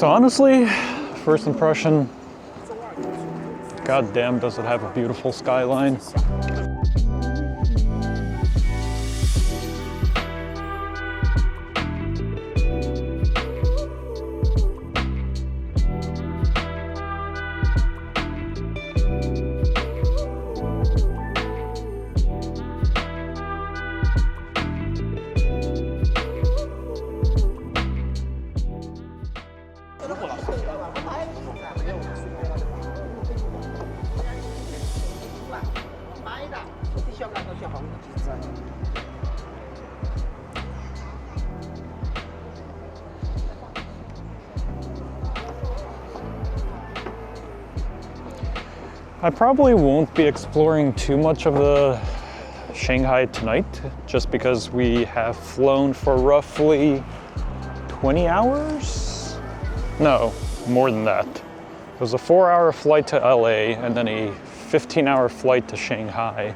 So honestly, first impression, goddamn does it have a beautiful skyline. I probably won't be exploring too much of the Shanghai tonight, just because we have flown for roughly 20 hours? No, more than that. It was a 4-hour flight to LA and then a 15-hour flight to Shanghai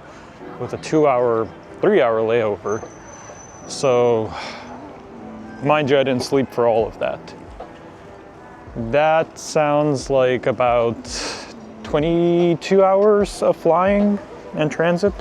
with a 3-hour layover. So, mind you, I didn't sleep for all of that. That sounds like about 22 hours of flying and transit.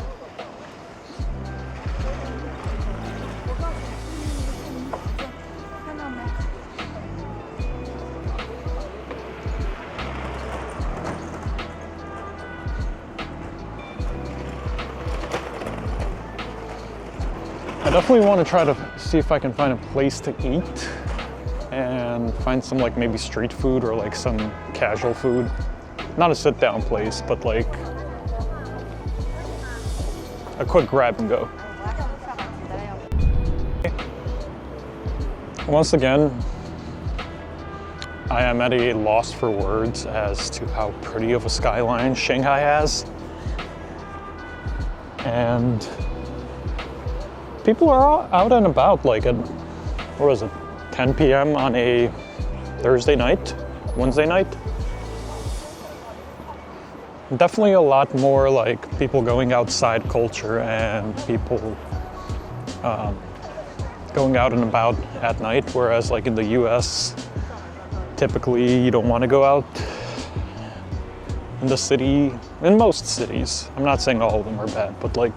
I definitely want to try to see if I can find a place to eat and find some like maybe street food or like some casual food. Not a sit-down place, but like a quick grab and go. Once again, I am at a loss for words as to how pretty of a skyline Shanghai has. And people are out and about like at, what was it, 10 p.m. on a Wednesday night. Definitely a lot more like people going outside culture and people going out and about at night, whereas like in the US, typically you don't want to go out in the city, in most cities. I'm not saying all of them are bad, but like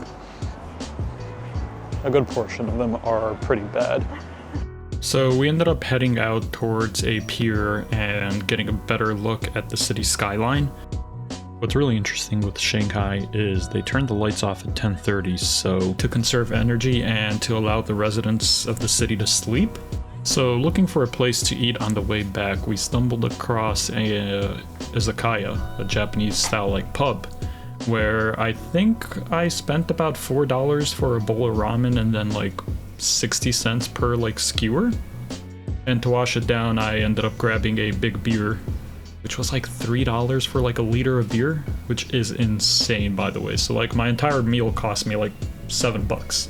a good portion of them are pretty bad. So we ended up heading out towards a pier and getting a better look at the city skyline. What's really interesting with Shanghai is they turned the lights off at 10:30, so to conserve energy and to allow the residents of the city to sleep. So looking for a place to eat on the way back, we stumbled across a izakaya, a Japanese style like pub, where I think I spent about $4 for a bowl of ramen and then like 60 cents per like skewer. And to wash it down, I ended up grabbing a big beer, which was like $3 for like a liter of beer, which is insane, by the way. So like my entire meal cost me like $7.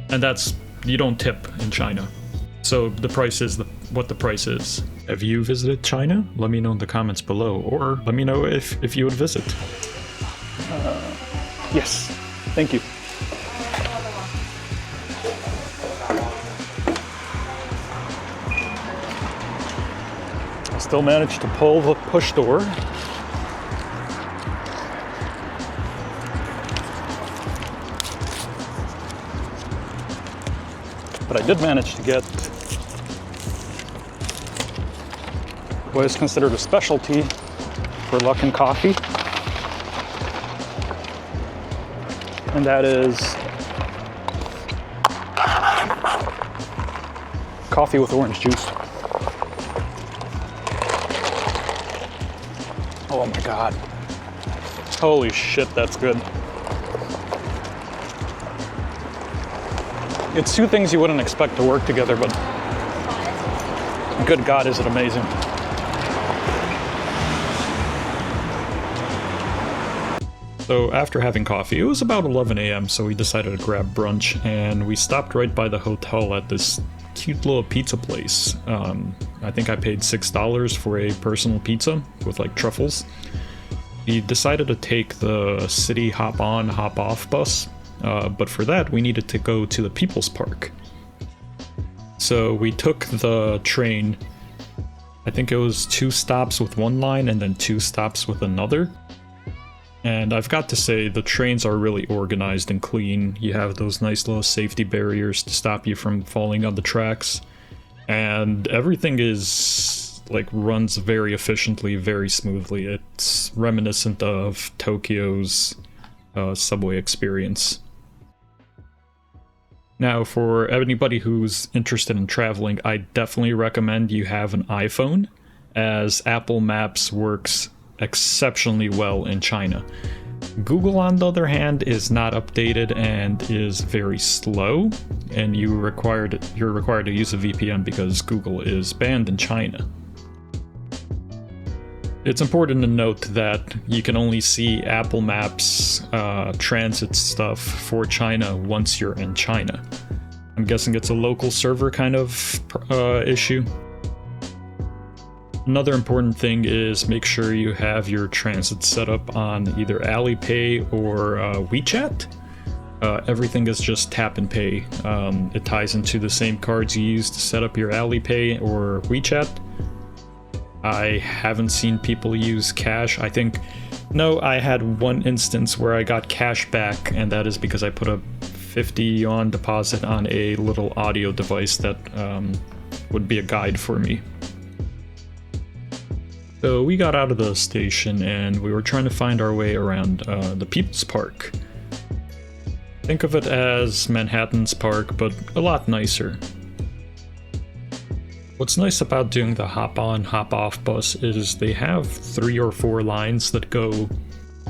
And that's, you don't tip in China. So the price is what the price is. Have you visited China? Let me know in the comments below, or let me know if you would visit. Yes, thank you. Still managed to pull the push door. But I did manage to get what is considered a specialty for Luckin Coffee. And that is coffee with orange juice. Oh my god. Holy shit, that's good. It's two things you wouldn't expect to work together, but good god, is it amazing. So after having coffee, it was about 11 a.m., so we decided to grab brunch, and we stopped right by the hotel at this cute little pizza place. I think I paid $6 for a personal pizza with like truffles. We decided to take the city hop on, hop off bus, but for that we needed to go to the People's Park. So we took the train I think it was 2 stops with one line and then 2 stops with another. And I've got to say, the trains are really organized and clean. You have those nice little safety barriers to stop you from falling on the tracks. And everything is, like, runs very efficiently, very smoothly. It's reminiscent of Tokyo's subway experience. Now, for anybody who's interested in traveling, I definitely recommend you have an iPhone, as Apple Maps works exceptionally well in China. Google, on the other hand, is not updated and is very slow, and you're required to use a VPN because Google is banned in China. It's important to note that you can only see Apple Maps transit stuff for China once you're in China. I'm guessing it's a local server kind of issue. Another important thing is make sure you have your transit set up on either Alipay or WeChat. Everything is just tap and pay. It ties into the same cards you use to set up your Alipay or WeChat. I haven't seen people use cash. I had one instance where I got cash back, and that is because I put a 50 yuan deposit on a little audio device that would be a guide for me. So we got out of the station and we were trying to find our way around the People's Park. Think of it as Manhattan's park, but a lot nicer. What's nice about doing the hop-on, hop-off bus is they have 3 or 4 lines that go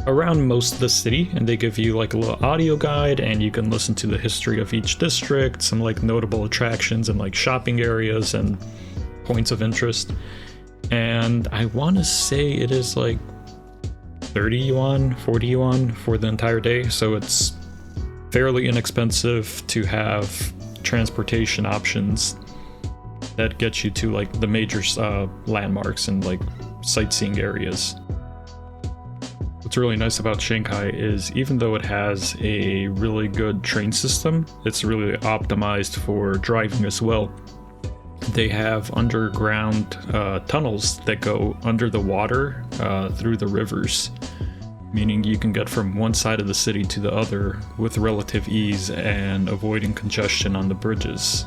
around most of the city, and they give you like a little audio guide, and you can listen to the history of each district, some like notable attractions and like shopping areas and points of interest. And I want to say it is like 30 yuan, 40 yuan for the entire day, so it's fairly inexpensive to have transportation options that get you to like the major landmarks and like sightseeing areas. What's really nice about Shanghai is even though it has a really good train system, it's really optimized for driving as well. They have underground tunnels that go under the water through the rivers, meaning you can get from one side of the city to the other with relative ease and avoiding congestion on the bridges.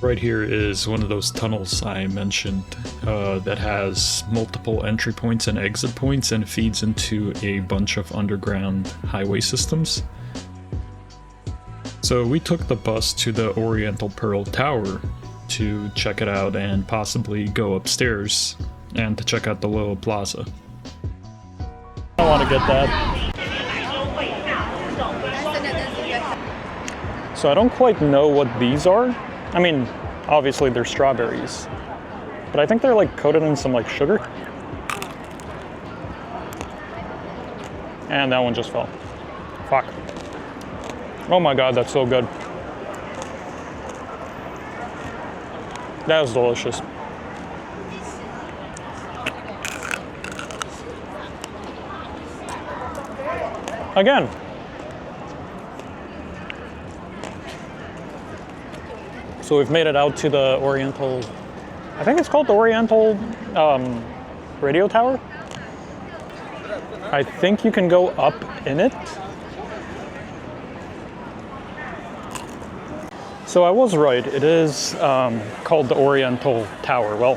Right here is one of those tunnels I mentioned that has multiple entry points and exit points and feeds into a bunch of underground highway systems. So we took the bus to the Oriental Pearl Tower to check it out and possibly go upstairs and to check out the little plaza. I want to get that. So I don't quite know what these are. I mean, obviously they're strawberries, but I think they're like coated in some like sugar. And that one just fell. Fuck. Oh my god, that's so good. That was delicious. Again. So we've made it out to the Oriental, I think it's called the Oriental Radio Tower. I think you can go up in it. So I was right, it is called the Oriental Tower. Well,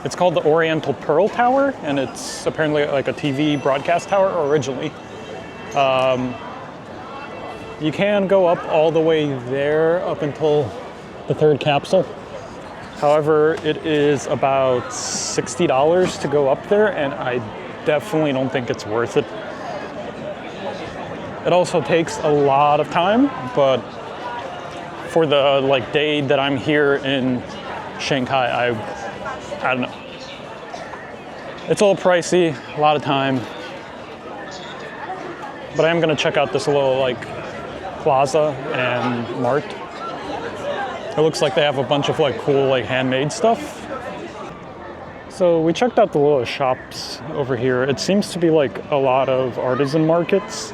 it's called the Oriental Pearl Tower, and it's apparently like a TV broadcast tower originally. You can go up all the way there up until the third capsule. However, it is about $60 to go up there, and I definitely don't think it's worth it. It also takes a lot of time, but for the like day that I'm here in Shanghai, I don't know. It's a little pricey, a lot of time, but I am gonna check out this little like plaza and mart. It looks like they have a bunch of like cool like handmade stuff. So we checked out the little shops over here. It seems to be like a lot of artisan markets,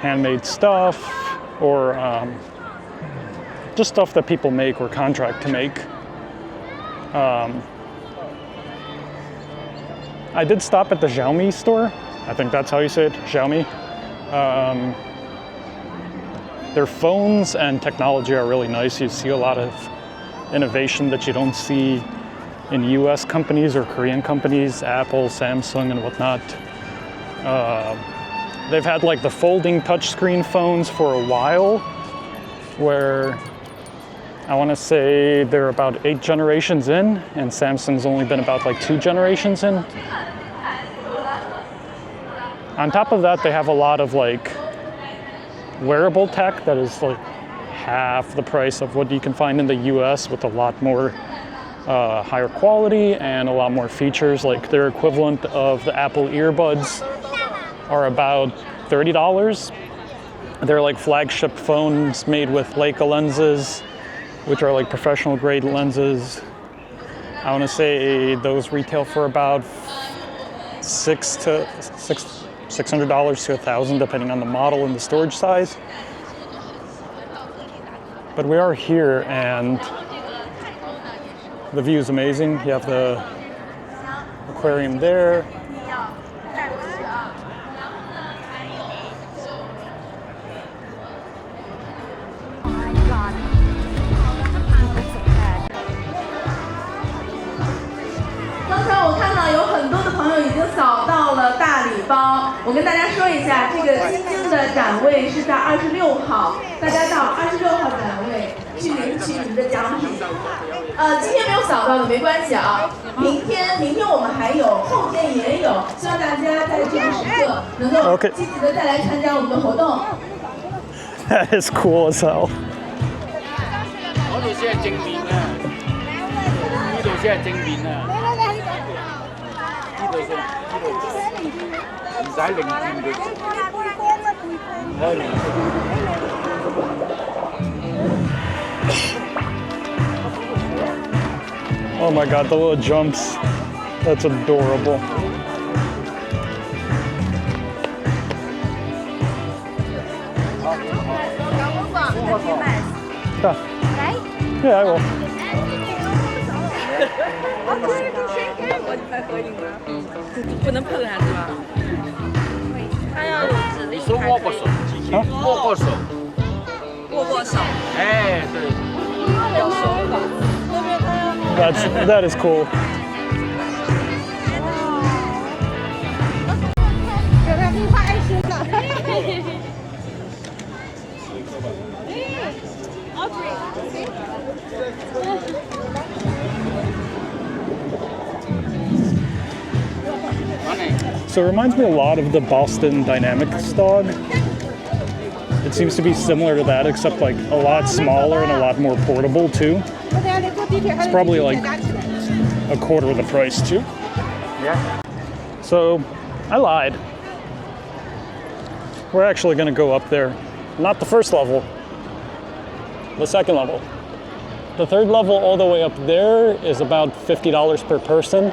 handmade stuff, or just stuff that people make or contract to make. I did stop at the Xiaomi store. I think that's how you say it, Xiaomi. Their phones and technology are really nice. You see a lot of innovation that you don't see in US companies or Korean companies, Apple, Samsung, and whatnot. They've had like the folding touchscreen phones for a while, where I want to say they're about 8 generations in, and Samsung's only been about like 2 generations in. On top of that, they have a lot of like wearable tech that is like half the price of what you can find in the US, with a lot more higher quality and a lot more features. Like their equivalent of the Apple earbuds are about $30. They're like flagship phones made with Leica lenses, which are like professional grade lenses. I want to say those retail for about $600 to $1,000, depending on the model and the storage size. But we are here, and the view is amazing. You have the aquarium there.我跟大家说一下，这个晶晶的展位是在26号，大家到26号展位去领取你们的奖品。今天没有扫到的没关系啊，明天我们还有，后天也有，希望大家在这个时刻能够积极的再来参加我们的活动。That is cool as hell. 嗰度先係正面啊，呢度先係正面啊，呢度先，唔使擰轉佢。Oh my god, the little jumps. That's adorable. Yeah, I will. 不能碰它是吧？他要指令你说握过手，握过手，握过手。哎，对。有手法，那边他要。That is cool. 给他们发爱心了。So it reminds me a lot of the Boston Dynamics dog. It seems to be similar to that, except like a lot smaller and a lot more portable too. It's probably like a quarter of the price too. Yeah. So I lied. We're actually gonna go up there. Not the first level, the second level. The third level all the way up there is about $50 per person.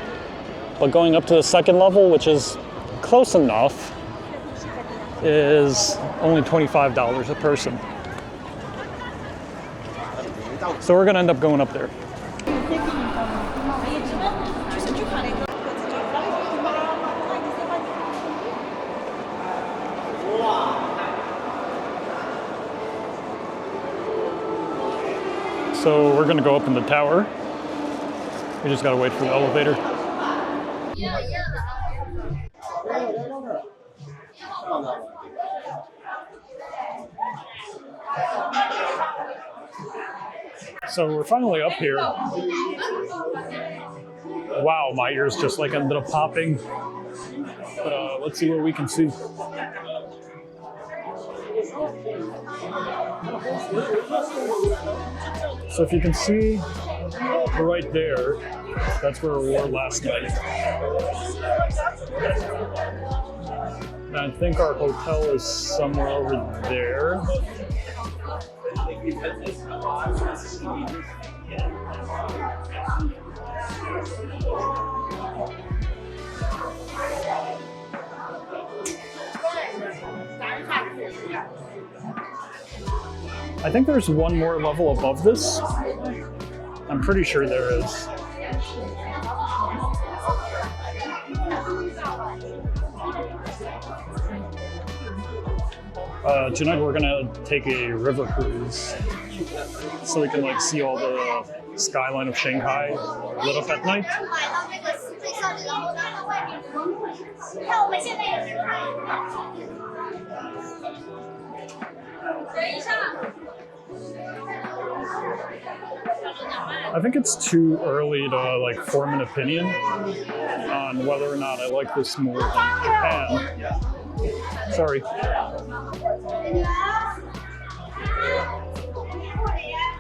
But going up to the second level, which is close enough, is only $25 a person. So we're gonna end up going up there. So we're gonna go up in the tower. We just gotta wait for the elevator. So we're finally up here. Wow, my ears just like ended up popping. But let's see what we can see. So if you can see right there, that's where we were last night. And I think our hotel is somewhere over there. I think there's one more level above this. I'm pretty sure there is. Tonight we're gonna take a river cruise so we can like see all the skyline of Shanghai lit up at night. I think it's too early to like form an opinion on whether or not I like this more than Japan. Sorry.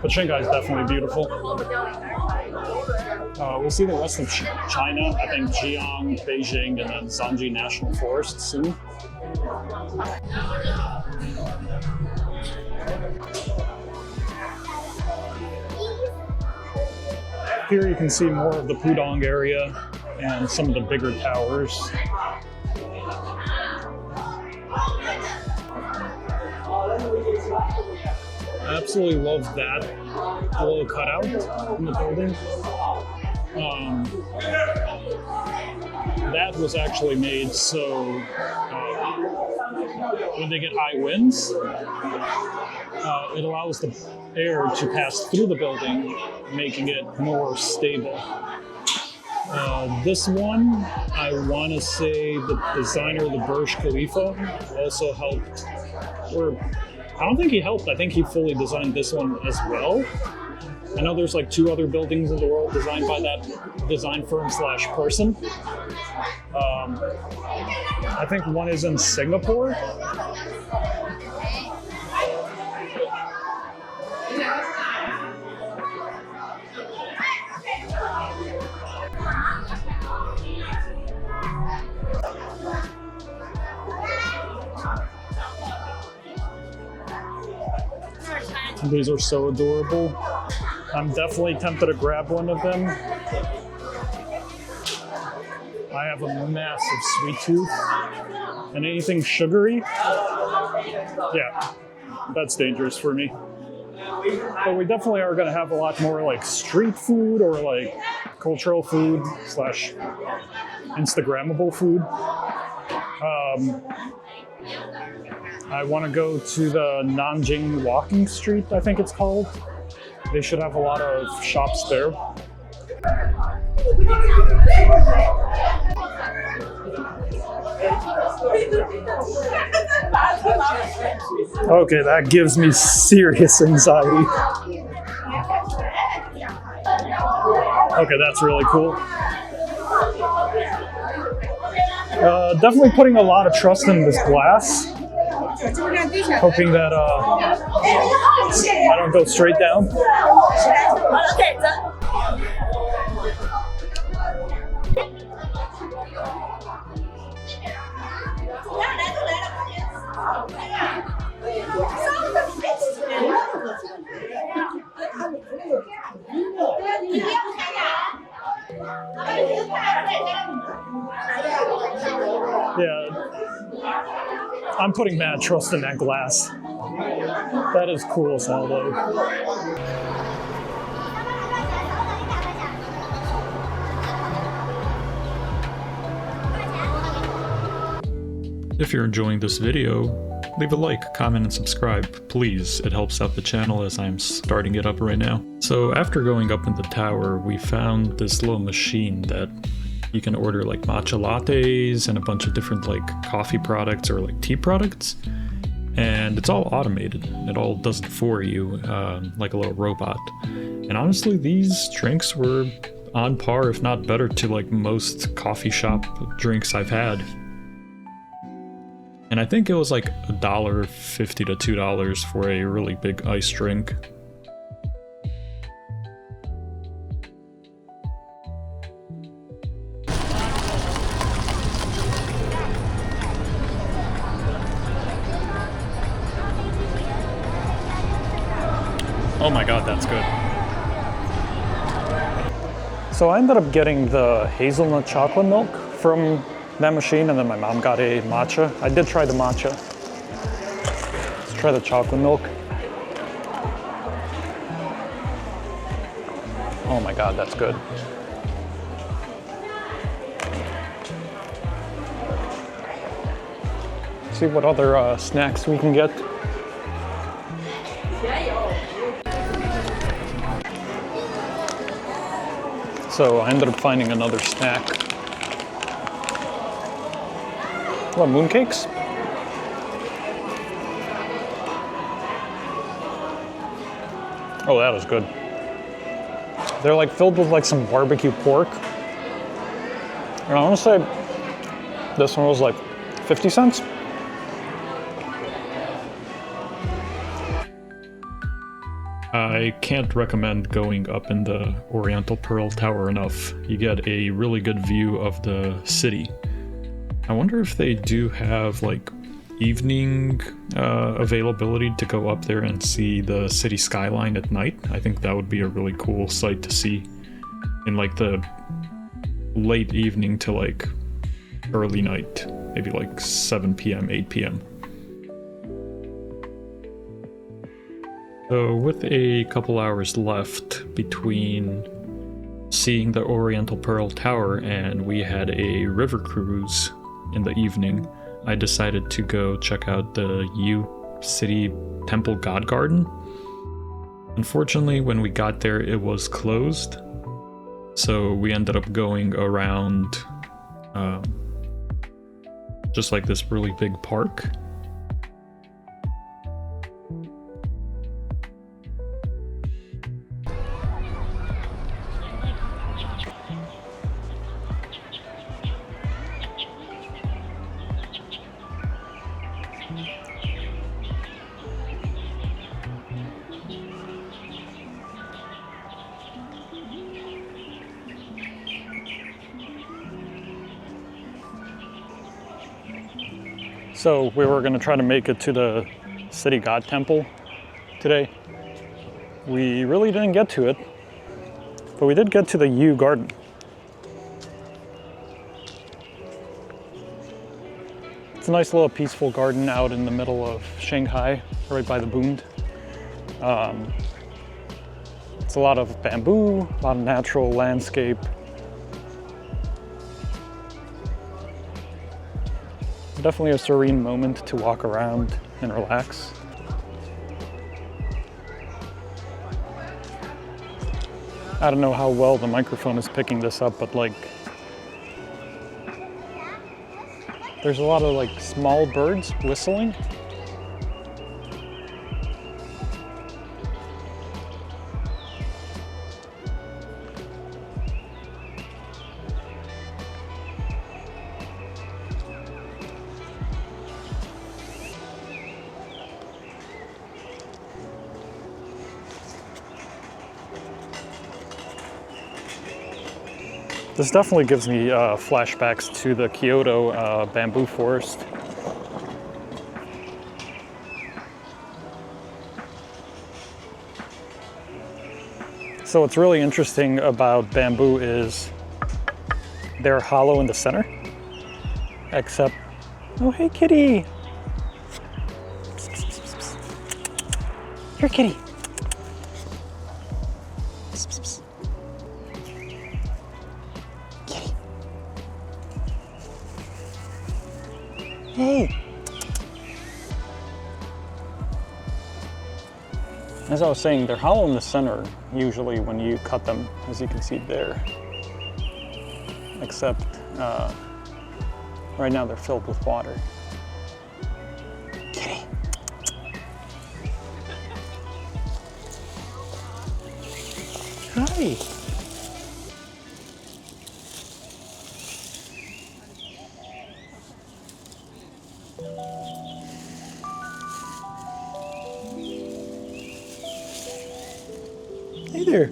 But Shanghai is definitely beautiful. We'll see the rest of China. I think Jiang, Beijing, and then Nanjing National Forest soon. Here you can see more of the Pudong area and some of the bigger towers. I absolutely love that little cutout in the building. That was actually made so when they get high winds, it allows the air to pass through the building, making it more stable. This one, I want to say the designer of the Burj Khalifa also helped, or I don't think he helped, I think he fully designed this one as well. I know there's like 2 other buildings in the world designed by that design firm / person. I think one is in Singapore. These are so adorable. I'm definitely tempted to grab one of them. I have a massive sweet tooth, and anything sugary, yeah, that's dangerous for me. But we definitely are gonna have a lot more like street food or like cultural food / Instagrammable food. I want to go to the Nanjing walking street, I think it's called. They should have a lot of shops there. Okay, that gives me serious anxiety. Okay, that's really cool. Definitely putting a lot of trust in this glass. Hoping that I don't go straight down. Yeah, I'm putting mad trust in that glass. That is cool as hell though. If you're enjoying this video, leave a like, comment, and subscribe, please. It helps out the channel as I'm starting it up right now. So after going up in the tower, we found this little machine that you can order like matcha lattes and a bunch of different like coffee products or like tea products. And it's all automated. It all does it for you, like a little robot. And honestly, these drinks were on par, if not better, to like most coffee shop drinks I've had. And I think it was like $1.50 to $2 for a really big iced drink. Oh my god, that's good. So I ended up getting the hazelnut chocolate milk from that machine, and then my mom got a matcha. I did try the matcha. Let's try the chocolate milk. Oh my god, that's good. See what other snacks we can get. So I ended up finding another snack. What, mooncakes? Oh, that is good. They're like filled with like some barbecue pork. And I want to say this one was like 50 cents. I can't recommend going up in the Oriental Pearl Tower enough. You get a really good view of the city. I wonder if they do have like evening availability to go up there and see the city skyline at night. I think that would be a really cool sight to see in like the late evening to like early night, maybe like 7 p.m., 8 p.m. So with a couple hours left between seeing the Oriental Pearl Tower and we had a river cruise in the evening, I decided to go check out the Yu City Temple God Garden. Unfortunately, when we got there, it was closed. So we ended up going around just like this really big park. So we were gonna try to make it to the City God Temple today. We really didn't get to it, but we did get to the Yu Garden. It's a nice little peaceful garden out in the middle of Shanghai, right by the Bund. It's a lot of bamboo, a lot of natural landscape. Definitely a serene moment to walk around and relax. I don't know how well the microphone is picking this up, but like, there's a lot of like small birds whistling. This definitely gives me flashbacks to the Kyoto bamboo forest. So what's really interesting about bamboo is they're hollow in the center, except, oh hey kitty! Here kitty! Hey! As I was saying, they're hollow in the center, usually when you cut them, as you can see there. Except, right now they're filled with water. Kitty! Hi! Hey there.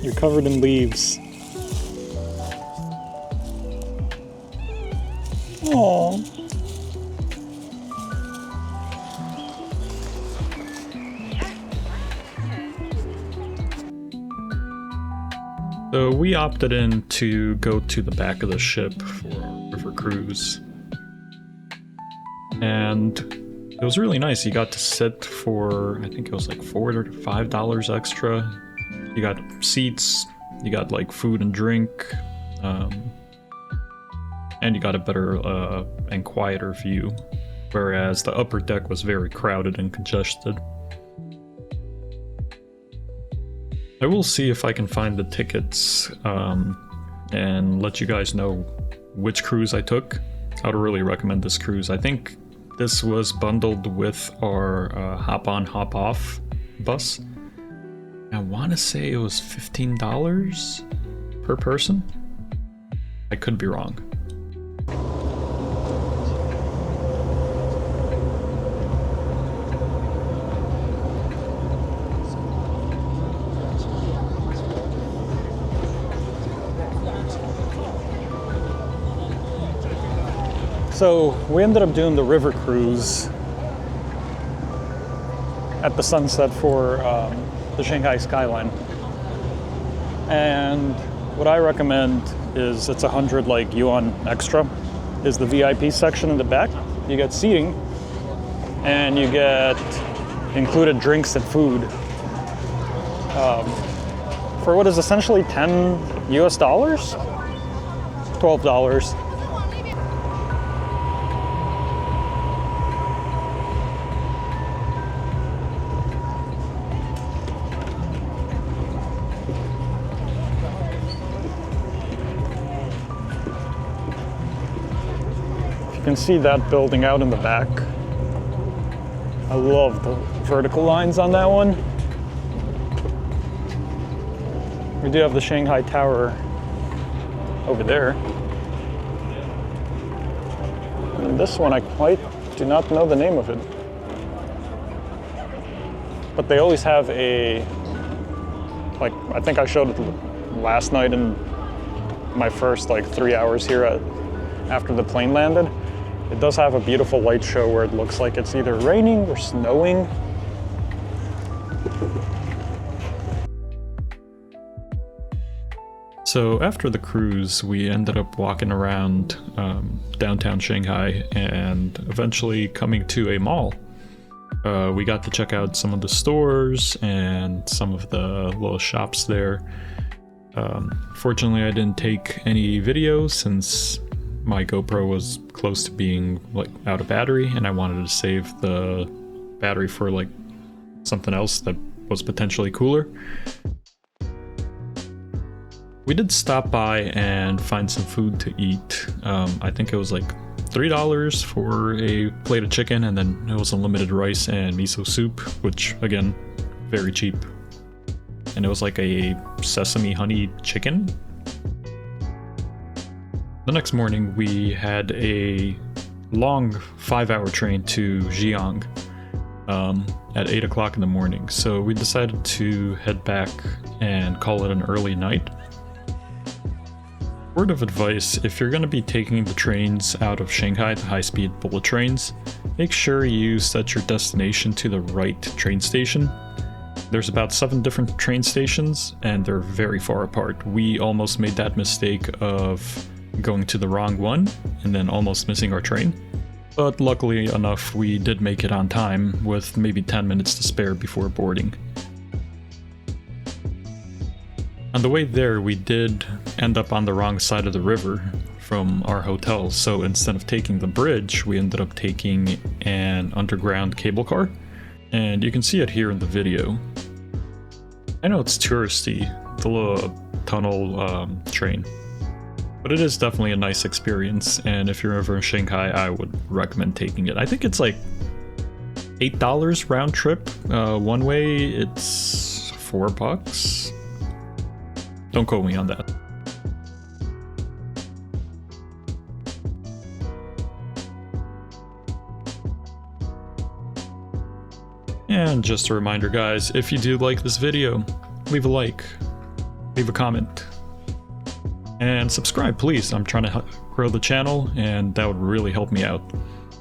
You're covered in leaves. Aww. So we opted in to go to the back of the ship for a river cruise. And it was really nice. You got to sit for, I think it was like $4 to $5 extra. You got seats, you got like food and drink, and you got a better and quieter view. Whereas the upper deck was very crowded and congested. I will see if I can find the tickets and let you guys know which cruise I took. I would really recommend this cruise. I think this was bundled with our hop on, hop off bus. I want to say it was $15 per person. I could be wrong. So we ended up doing the river cruise at the sunset for the Shanghai skyline. And what I recommend is it's 100 like yuan extra, is the VIP section in the back. You get seating and you get included drinks and food for what is essentially $10 US, $12. You can see that building out in the back. I love the vertical lines on that one. We do have the Shanghai Tower over there. And this one I quite do not know the name of it. But they always have a, like, I think I showed it last night in my first like 3 hours here after the plane landed. It does have a beautiful light show where it looks like it's either raining or snowing. So after the cruise, we ended up walking around downtown Shanghai and eventually coming to a mall. We got to check out some of the stores and some of the little shops there. Fortunately, I didn't take any videos since my GoPro was close to being like out of battery, and I wanted to save the battery for like something else that was potentially cooler. We did stop by and find some food to eat. I think it was like $3 for a plate of chicken, and then it was unlimited rice and miso soup, which again, very cheap. And it was like a sesame honey chicken. The next morning, we had a long 5-hour train to Xi'an at 8 o'clock in the morning. So we decided to head back and call it an early night. Word of advice, if you're going to be taking the trains out of Shanghai, the high-speed bullet trains, make sure you set your destination to the right train station. There's about 7 different train stations, and they're very far apart. We almost made that mistake of going to the wrong one and then almost missing our train. But luckily enough, we did make it on time with maybe 10 minutes to spare before boarding. On the way there, we did end up on the wrong side of the river from our hotel, so instead of taking the bridge, we ended up taking an underground cable car, and you can see it here in the video. I know it's touristy, the little tunnel train, but it is definitely a nice experience, and if you're ever in Shanghai, I would recommend taking it. I think it's like $8 round trip. One way, it's $4. Don't quote me on that. And just a reminder, guys, if you do like this video, leave a like, leave a comment, and subscribe, please. I'm trying to grow the channel, and that would really help me out.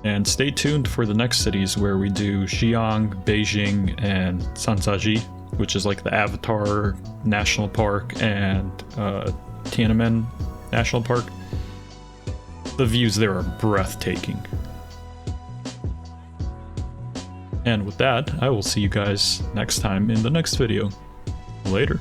And stay tuned for the next cities where we do Xi'an, Beijing, and Sansaji. which is like the Avatar National Park and Tiananmen National Park. The views there are breathtaking. And with that, I will see you guys next time in the next video. Later.